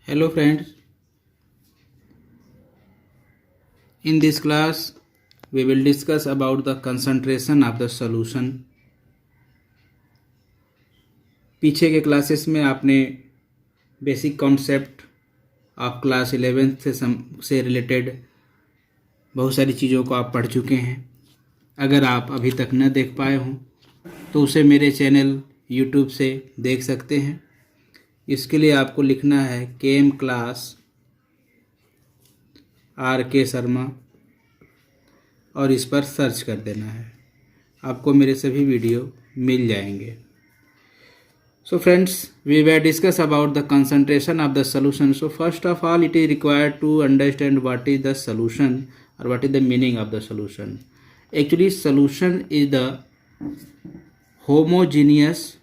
Hello friends, in this class we will discuss about the concentration of the solution. पीछे के classes में आपने basic concept of class 11th से related बहुत सारी चीज़ों को आप पढ़ चुके हैं. अगर आप अभी तक न देख पाए हों तो उसे मेरे चैनल यूट्यूब से देख सकते हैं. इसके लिए आपको लिखना है केम क्लास RK शर्मा और इस पर सर्च कर देना है. आपको मेरे सभी वीडियो मिल जाएंगे. So friends, we will discuss about the concentration of the solution. So first of all, it is required to understand what is the solution or what is the meaning of the solution. Actually, solution is the homogeneous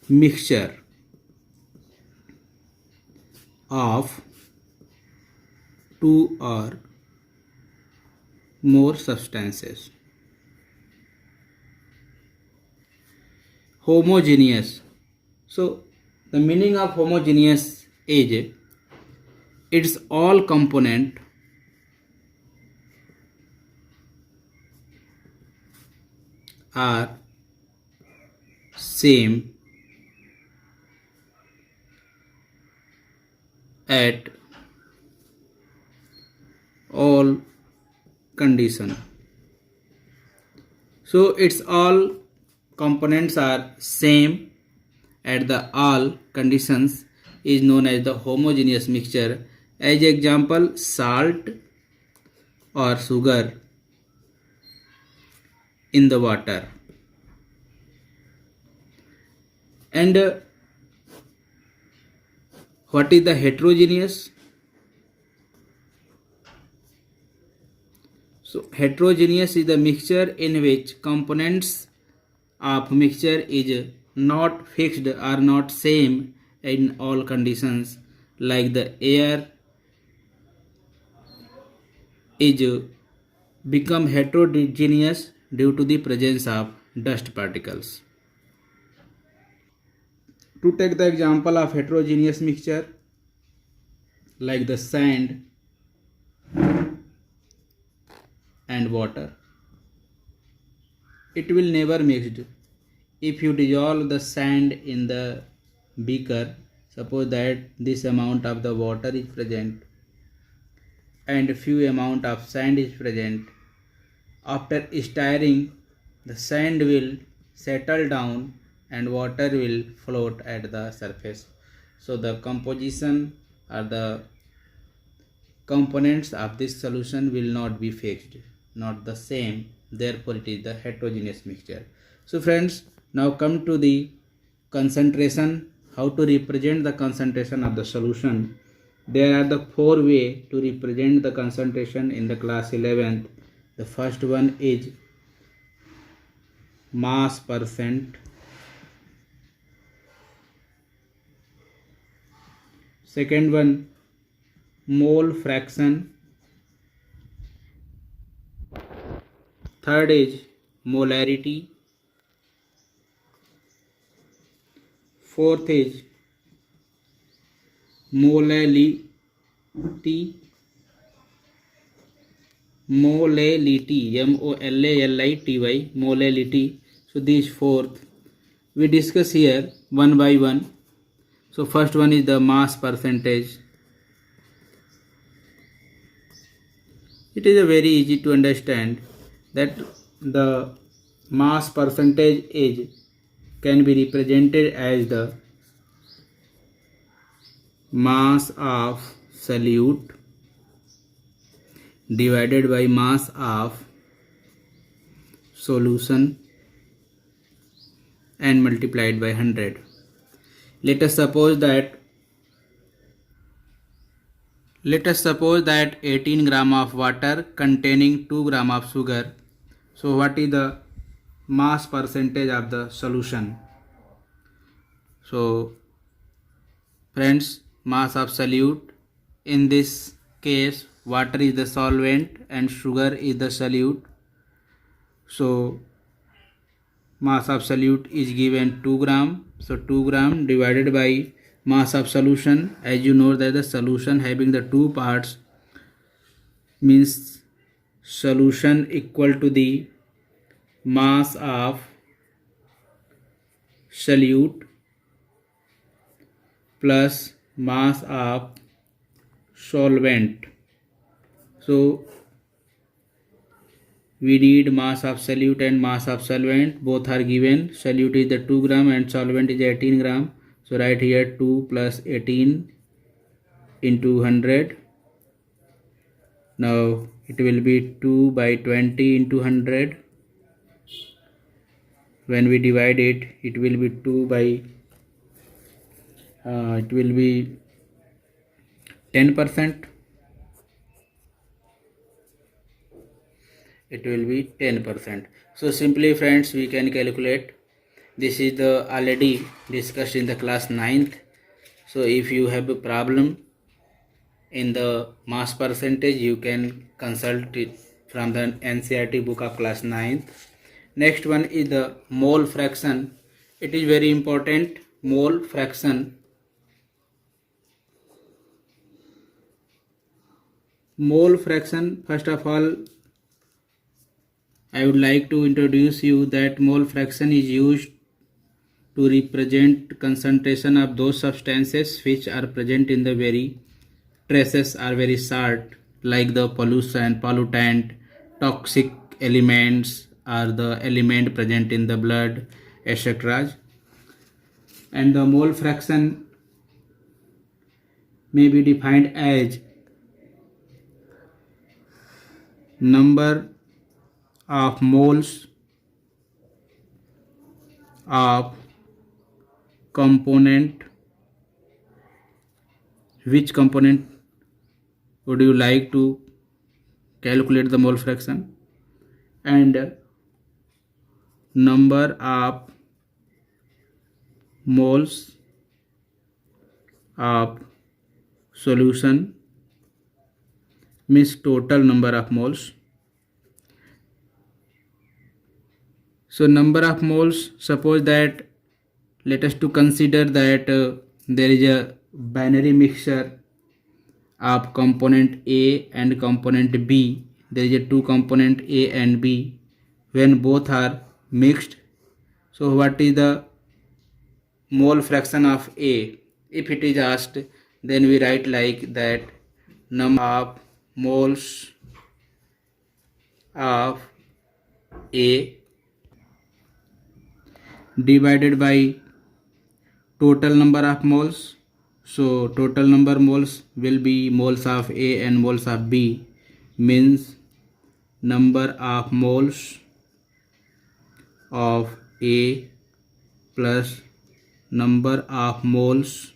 mixture of two or more substances. Homogeneous. So the meaning of homogeneous is its all component are same at all condition. So its all components are same at the all conditions is known as the homogeneous mixture. As example, salt or sugar in the water. And what is the heterogeneous? So heterogeneous is the mixture in which components of mixture is not fixed or not same in all conditions, like the air is become heterogeneous due to the presence of dust particles. To take the example of heterogeneous mixture, like the sand and water, it will never mixed. If you dissolve the sand in the beaker, suppose that this amount of the water is present and few amount of sand is present, after stirring the sand will settle down and water will float at the surface. So the composition or the components of this solution will not be fixed, not the same, therefore it is the heterogeneous mixture. So friends, now come to the concentration, how to represent the concentration of the solution. There are the four ways to represent the concentration in the class 11th. The first one is mass percent. Second one, mole fraction. Third is molarity. Fourth is molality. Molality, M-O-L-A-L-I-T-Y, molality. So these fourth we discuss here one by one. So first one is the mass percentage. It is a very easy to understand that the mass percentage is can be represented as the mass of solute divided by mass of solution and multiplied by 100. Let us suppose that 18 gram of water containing 2 gram of sugar. So what is the mass percentage of the solution? So friends, mass of solute in this case water is the solvent and sugar is the solute. So mass of solute is given 2 gram. So 2 gram divided by mass of solution. As you know that the solution having the two parts means solution equal to the mass of solute plus mass of solvent. So we need mass of solute and mass of solvent, both are given. Solute is the 2 gram and solvent is 18 gram. So write here 2 plus 18 into 100. Now it will be 2 by 20 into 100. When we divide it, it will be 2 by it will be 10%. It will be 10%. So simply friends, we can calculate. This is the already discussed in the class 9th. So if you have a problem in the mass percentage, you can consult it from the NCERT book of class 9th. Next one is the mole fraction. It is very important. Mole fraction. Mole fraction, first of all, I would like to introduce you that mole fraction is used to represent concentration of those substances which are present in the very traces are very short, like the pollution, pollutant, toxic elements, or the element present in the blood, etc. And the mole fraction may be defined as number of moles of component. Which component would you like to calculate the mole fraction? And number of moles of solution means total number of moles. So number of moles, suppose that let us to consider that there is a binary mixture of component A and component B. There is a two component A and B. When both are mixed, so what is the mole fraction of A? If it is asked, then we write like that: number of moles of A divided by total number of moles. So total number moles will be moles of A and moles of B, means number of moles of A plus number of moles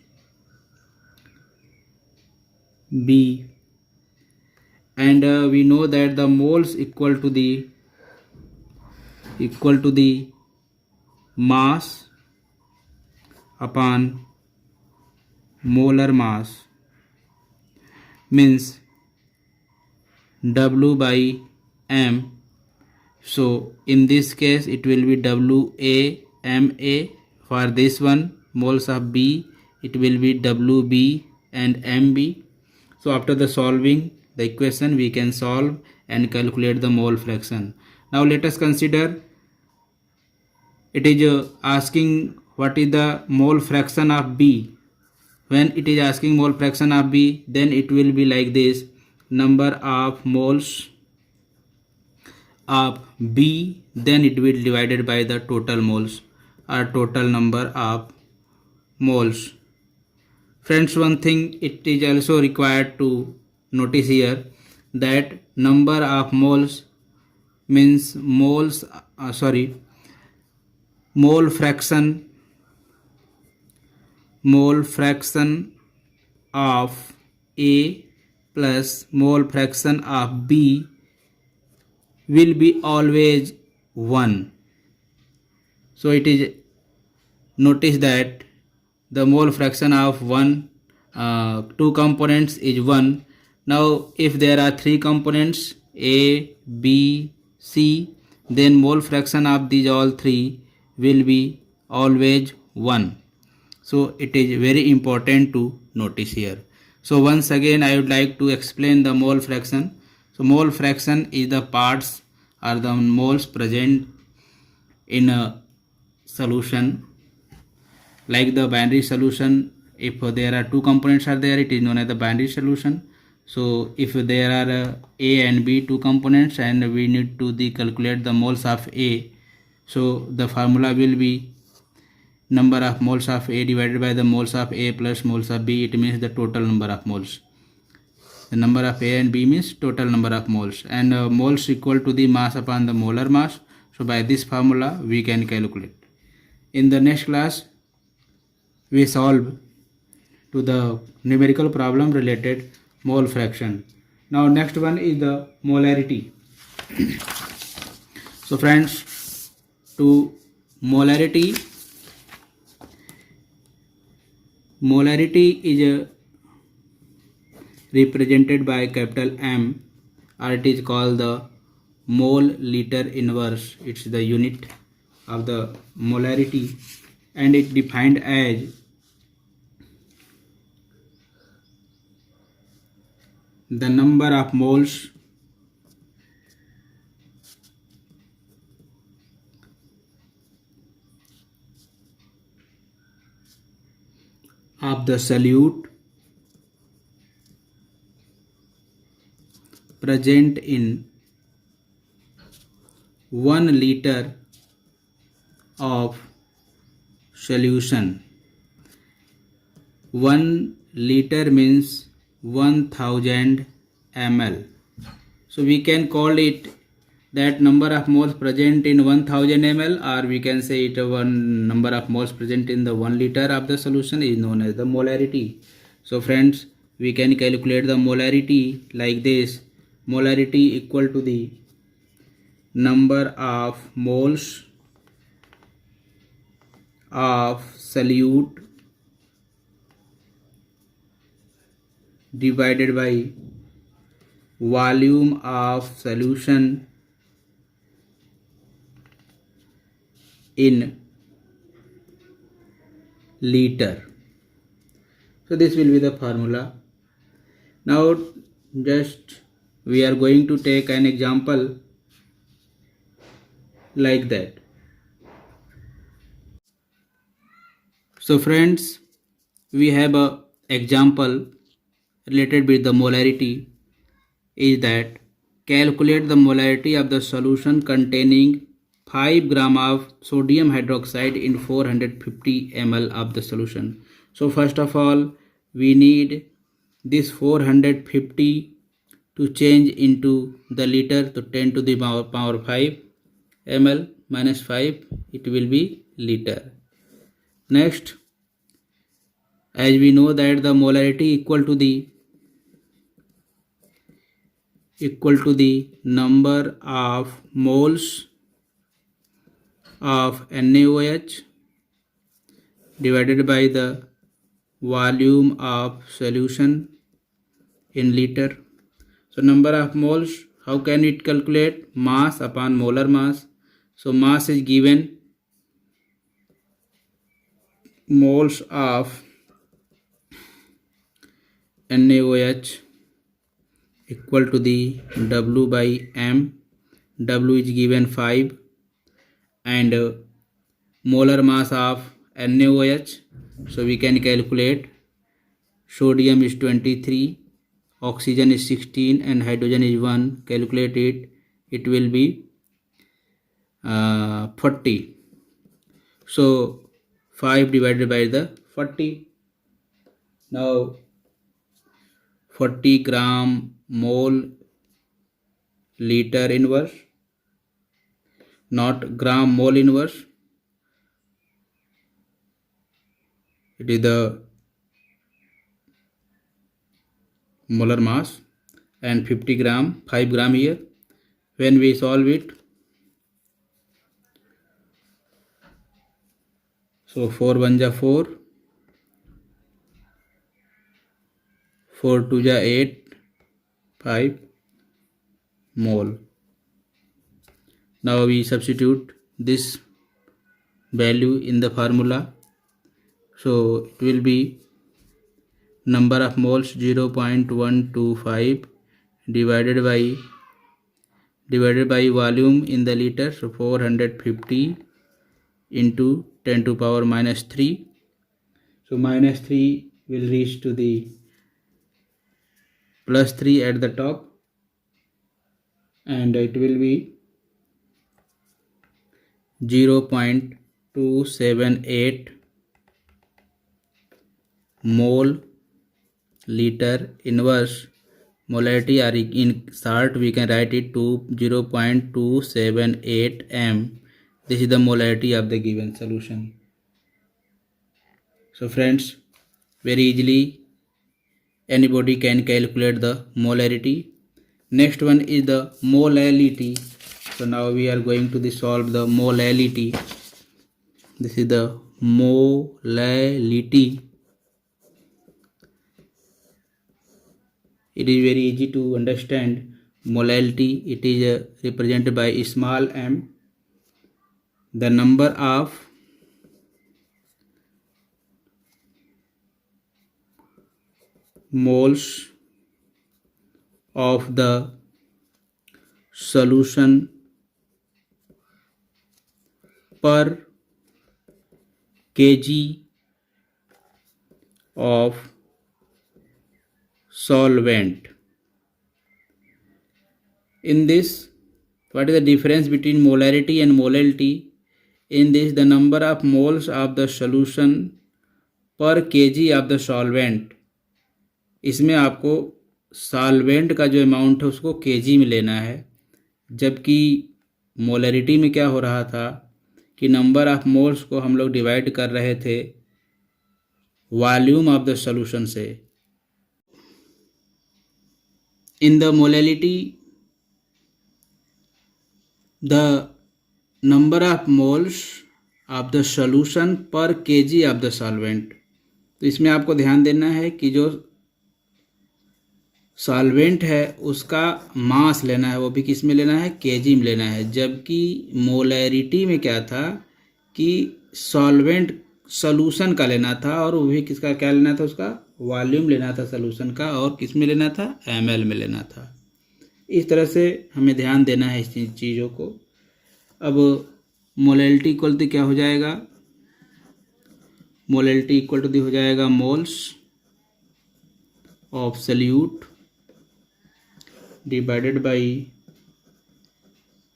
B. And we know that the moles equal to the mass upon molar mass, means W by M. So in this case it will be WA/MA. For this one, moles of B, it will be WB and MB. So after the solving the equation, we can solve and calculate the mole fraction. Now let us consider, it is asking what is the mole fraction of B. When it is asking mole fraction of B, then it will be like this: number of moles of B, then it will be divided by the total moles or total number of moles. Friends, one thing it is also required to notice here, that number of moles means mole fraction of A plus mole fraction of B will be always 1. So it is, notice that the mole fraction of two components is 1, Now if there are three components A, B, C, then mole fraction of these all three will be always 1. So it is very important to notice here. So once again I would like to explain the mole fraction. So mole fraction is the parts or the moles present in a solution. Like the binary solution, if there are two components are there, it is known as the binary solution. So if there are A and B two components and we need to calculate the moles of A, so the formula will be number of moles of A divided by the moles of A plus moles of B. It means the total number of moles. The number of A and B means total number of moles, and moles equal to the mass upon the molar mass. So by this formula we can calculate. In the next class we solve to the numerical problem related mole fraction. Now next one is the molarity. So friends, to molarity is represented by capital M, or it is called the mole liter inverse. It's the unit of the molarity, and it defined as the number of moles of the solute present in 1 liter of solution. 1 liter means 1000 ml. So we can call it that number of moles present in 1000 ml, or we can say it one number of moles present in the 1 liter of the solution is known as the molarity. So friends, we can calculate the molarity like this. Molarity equal to the number of moles of solute divided by volume of solution in liter. So this will be the formula. Now just we are going to take an example like that. So friends, we have a example related with the molarity is that calculate the molarity of the solution containing 5 gram of sodium hydroxide in 450 ml of the solution. So first of all we need this 450 to change into the liter, to 10 to the power 5 ml minus 5, it will be liter. Next, as we know that the molarity equal to the number of moles of NaOH divided by the volume of solution in liter. So number of moles, how can it calculate? Mass upon molar mass. So mass is given moles of NaOH equal to the W by M. W is given 5, and molar mass of NaOH, so we can calculate sodium is 23, oxygen is 16, and hydrogen is 1. Calculate it, it will be 40. So 5 divided by the 40. Now 40 gram mole liter inverse, not gram mole inverse. It is the molar mass, and 50 gram, 5 gram here. When we solve it, so 4 1 ja 4, 4 2 ja 8, 5 mole. Now we substitute this value in the formula. So it will be number of moles 0.125 divided by volume in the liter, so 450 into 10 to power minus 3. So minus 3 will reach to the plus 3 at the top, and it will be 0.278 mole liter inverse molarity, or in short we can write it to 0.278 m. This is the molarity of the given solution. So friends, very easily anybody can calculate the molarity. Next one is the molality. So now we are going to solve the molality. This is the molality. It is very easy to understand. Molality, it is represented by small m, the number of moles of the solution per kg of solvent. In this, what is the difference between molarity and molality? In this, the number of moles of the solution per kg of the solvent, इसमें आपको solvent का जो amount है उसको KG में लेना है, जबकि मोलरिटी में क्या हो रहा था कि नंबर ऑफ मोल्स को हम लोग डिवाइड कर रहे थे वॉल्यूम ऑफ द सॉल्यूशन से. In the molarity the number of moles of the solution पर केजी ऑफ द सॉल्वेंट. तो इसमें आपको ध्यान देना है कि जो सॉल्वेंट है उसका मास लेना है, वो भी किस में लेना है, केजी में लेना है. जबकि मोलरिटी में क्या था कि सॉल्वेंट सॉल्यूशन का लेना था, और वो भी किसका क्या लेना था, उसका वॉल्यूम लेना था सॉल्यूशन का, और किस में लेना था, ml में लेना था. इस तरह से हमें ध्यान देना है इस चीज़ों को. अब मोलरिटी इक्वल टू क्या हो जाएगा, मोलरिटी इक्वल टू हो जाएगा moles of solute divided by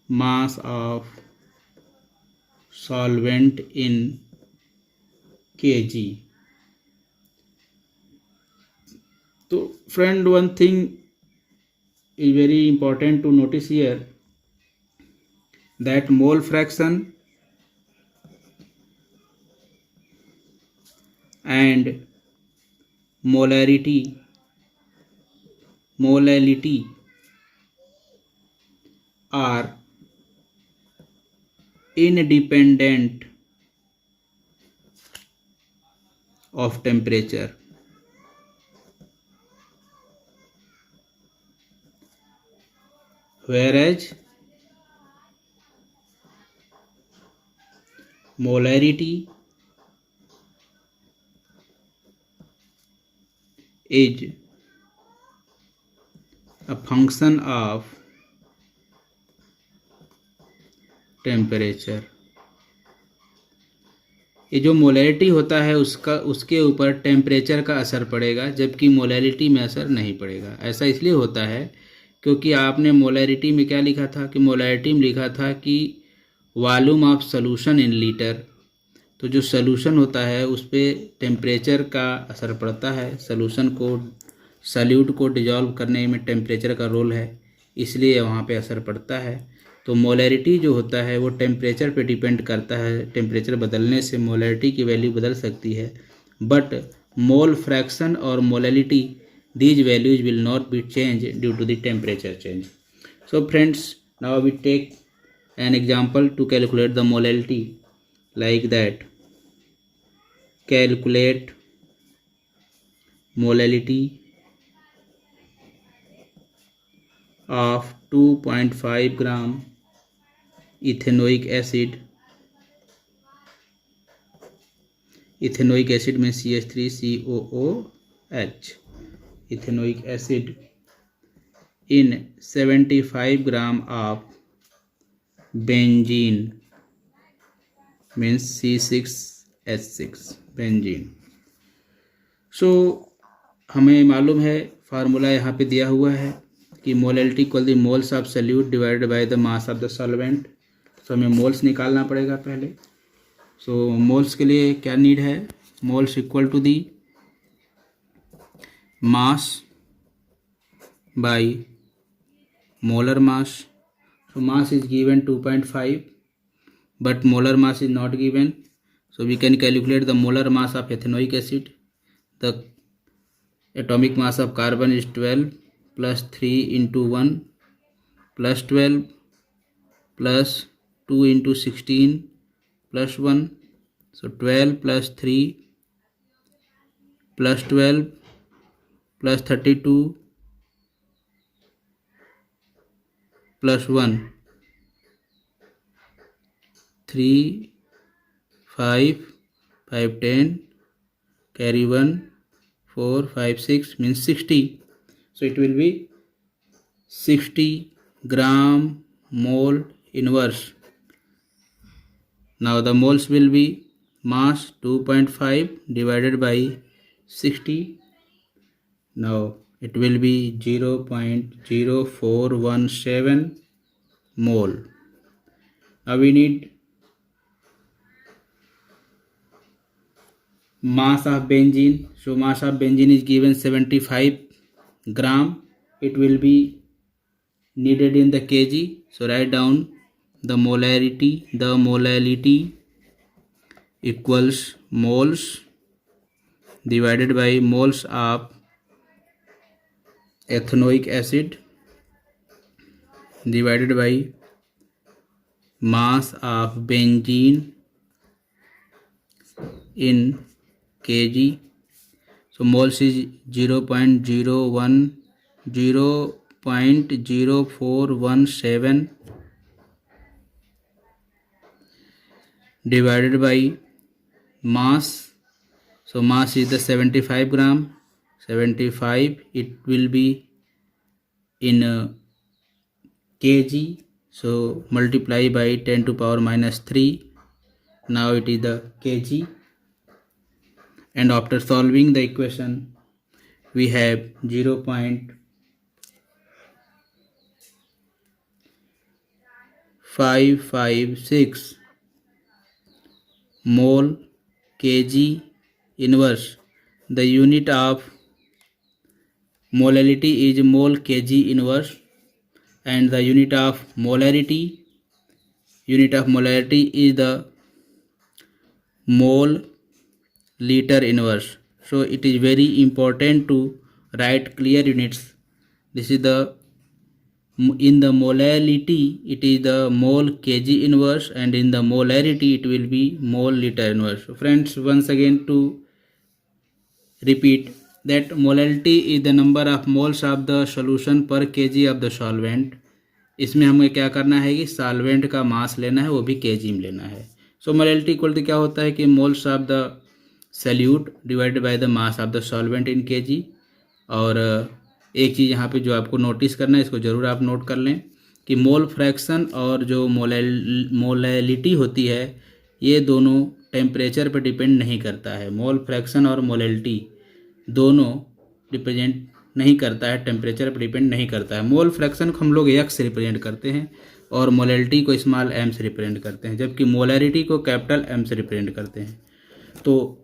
mass of solvent in kg. तो friend, one thing is very important to notice here, that mole fraction and molality are independent of temperature. Whereas molarity is a function of temperature. ये जो molarity होता है उसके ऊपर temperature का असर पड़ेगा, जबकि मोलैरिटी में असर नहीं पड़ेगा. ऐसा इसलिए होता है क्योंकि आपने मोलैरिटी में क्या लिखा था कि मोलैरिटी में लिखा था कि volume of solution in litre. तो जो सॉल्यूशन होता है उस पर टेम्परेचर का असर पड़ता है. सॉल्यूशन को सॉल्यूट को डिजॉल्व करने में टेम्परेचर का रोल है, इसलिए वहाँ पे असर पड़ता है. तो मोलैरिटी जो होता है वो टेम्परेचर पे डिपेंड करता है. टेम्परेचर बदलने से मोलैरिटी की वैल्यू बदल सकती है, बट मोल फ्रैक्शन और molarity, these values will not be change due to the temperature change. So friends, now we take an example to calculate the molarity like that. Calculate molarity of 2.5 gram ethanoic acid. Ethanoic acid means CH3COOH. Ethanoic acid in 75 gram of benzene means C6H6 benzene. सो हमें मालूम है, formula यहाँ पे दिया हुआ है कि molality equal the moles of solute divided by the mass of the solvent. तो हमें मोल्स निकालना पड़ेगा पहले. सो मोल्स के लिए क्या नीड है? Moles equal to the mass by molar mass. So mass is given 2.5 but molar mass is not given. So we can calculate the molar mass of ethanoic acid. The atomic mass of carbon is 12 plus 3 into 1 plus 12 plus 2 into 16 plus 1. So 12 plus 3 plus 12 plus 32 plus 1. 3, 5, 5, 10, carry 1, 4, 5, 6 means 60. So it will be 60 gram mole inverse. Now the moles will be mass 2.5 divided by 60. Now it will be 0.0417 mole. Now we need mass of benzene. So mass of benzene is given 75 gram. It will be needed in the kg. So write down the molarity. The molality equals moles divided by moles of ethanoic acid divided by mass of benzene in kg. So moles is 0.0417 divided by mass. So mass is the 75 gram. 75 it will be in kg. So multiply by 10 to power minus 3. Now it is the kg. And after solving the equation we have 0.556 mole kg inverse. The unit of molality is mole kg inverse and the unit of molarity is the mole liter inverse. So it is very important to write clear units. This is the in the molality it is the mole kg inverse and in the molarity it will be mole liter inverse. So friends, once again to repeat that molality is the number of moles of the solution per kg of the solvent. इसमें हमें क्या करना है कि solvent का मास लेना है, वो भी केजी में लेना है. सो मोलैलिटी इक्वल टू क्या होता है कि moles of the salute divided by the mass of the solvent in KG. और एक चीज़ यहाँ पे जो आपको नोटिस करना है, इसको ज़रूर आप नोट कर लें कि मोल फ्रैक्शन और जो मोलैलिटी होती है ये दोनों टेम्परेचर पर डिपेंड नहीं करता है. मोल फ्रैक्शन और मोलैलिटी दोनों रिप्रेजेंट नहीं करता है, टेम्परेचर पर डिपेंड नहीं करता है. मोल फ्रैक्शन को हम लोग एक्स से रिप्रेजेंट करते हैं और मोलैलिटी को स्मॉल एम से रिप्रेजेंट करते हैं, जबकि मोलैरिटी को कैपिटल एम से रिप्रेजेंट करते हैं. तो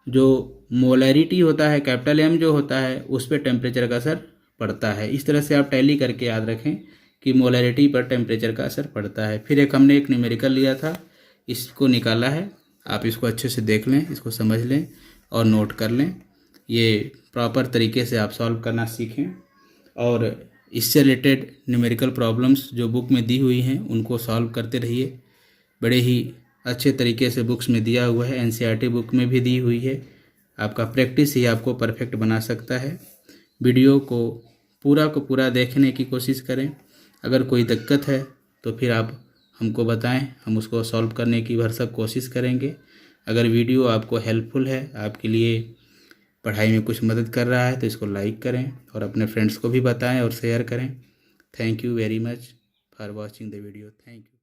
जो मोलैरिटी होता है, कैपिटल एम जो होता है, उस पर टेम्परेचर का असर पड़ता है. इस तरह से आप टैली करके याद रखें कि मोलैरिटी पर टेम्परेचर का असर पड़ता है. फिर हमने एक न्यूमेरिकल लिया था, इसको निकाला है. आप इसको अच्छे से देख लें, इसको समझ लें और नोट कर लें. ये प्रॉपर तरीके से आप सॉल्व करना सीखें और इससे रिलेटेड न्यूमेरिकल प्रॉब्लम्स जो बुक में दी हुई हैं उनको सॉल्व करते रहिए. बड़े ही अच्छे तरीके से बुक्स में दिया हुआ है, एनसीईआरटी बुक में भी दी हुई है. आपका प्रैक्टिस ही आपको परफेक्ट बना सकता है. वीडियो को पूरा को पूरा देखने की कोशिश करें। अगर कोई दिक्कत है तो फिर आप हमको बताएं, हम उसको सॉल्व करने की भरसक कोशिश करेंगे। अगर वीडियो आपको हेल्पफुल है, आपके लिए पढ़ाई में कुछ मदद कर रहा है, तो इसको लाइक करें और अपने फ्रेंड्स को भी बताएं और शेयर करें। Thank you very much for watching the video. Thank you.